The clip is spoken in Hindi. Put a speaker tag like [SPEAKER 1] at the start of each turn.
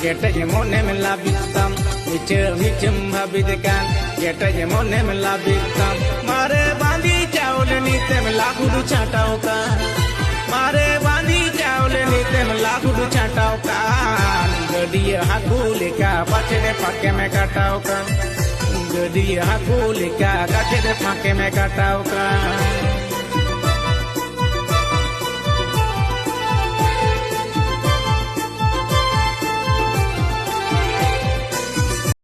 [SPEAKER 1] কেটে মনে মেলা বিতাম মিচম ভাবিত কান কেটে মনে মেলা বিতাম মারে বাঁধি চাউল নিতে মেলা গুরু ছাটাও কান मारे बांधी चावले नीते में लागुडू छाटाव कान गडिया हाकू लेका पछड़े फाके में काटाव कान गडिया हाकू लेका पछड़े फाके में काटाव कान